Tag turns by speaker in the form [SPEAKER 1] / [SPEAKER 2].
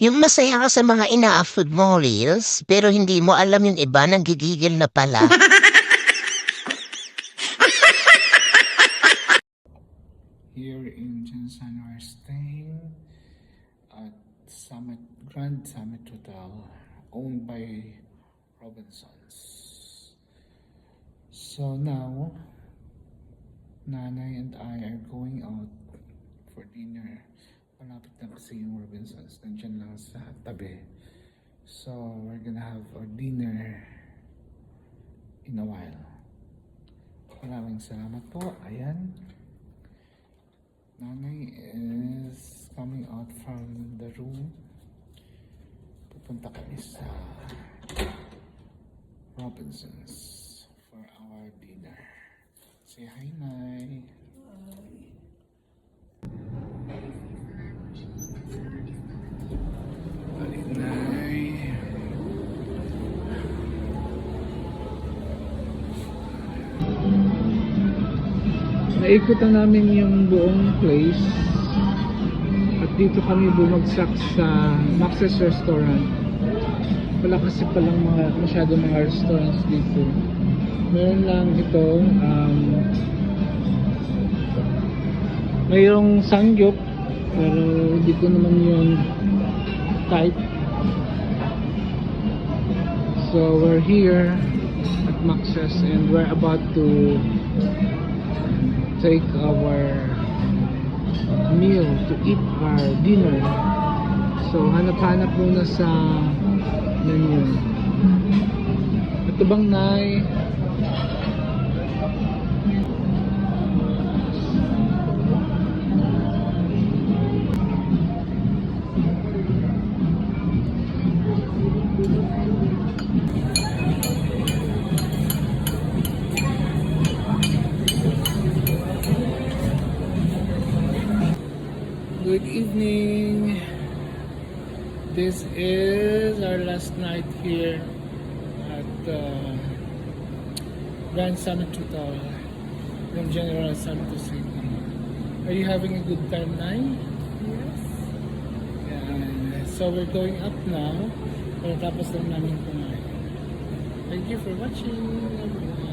[SPEAKER 1] Yung masaya ka sa mga ina-upload mong reels, pero hindi mo alam yung iba nanggigigil na pala.
[SPEAKER 2] Here in Jinsan, we're staying at Summit Grand Summit Hotel, owned by Robinsons. So now, Nanay and I are going out for dinner. Malapit na kasi yung Robinsons, nandiyan lang sa tabi. So we're gonna have our dinner in a while. Maraming salamat po. Ayan. Nanay is coming out from the room. Pupunta kami sa Robinsons for our dinner. Say hi, Nay. Hi, Nay. Naikutan namin yung buong place at dito kami bumagsak sa Max's Restaurant. Wala kasi palang masyado mga restaurants dito. Meron lang ito, mayroong Sangyup pero hindi ko naman yun type. So we're here at Max's and we're about to take our meal to eat our dinner. So hanap-hanap muna sa menu. Ito bang, Nay? Good evening. This is our last night here at Grand Summit Hotel from General Santos City. Are you having a good time, Nay?
[SPEAKER 3] Yes.
[SPEAKER 2] And so we're going up now. Pero tapos lang namin kumain. Thank you for watching, everyone.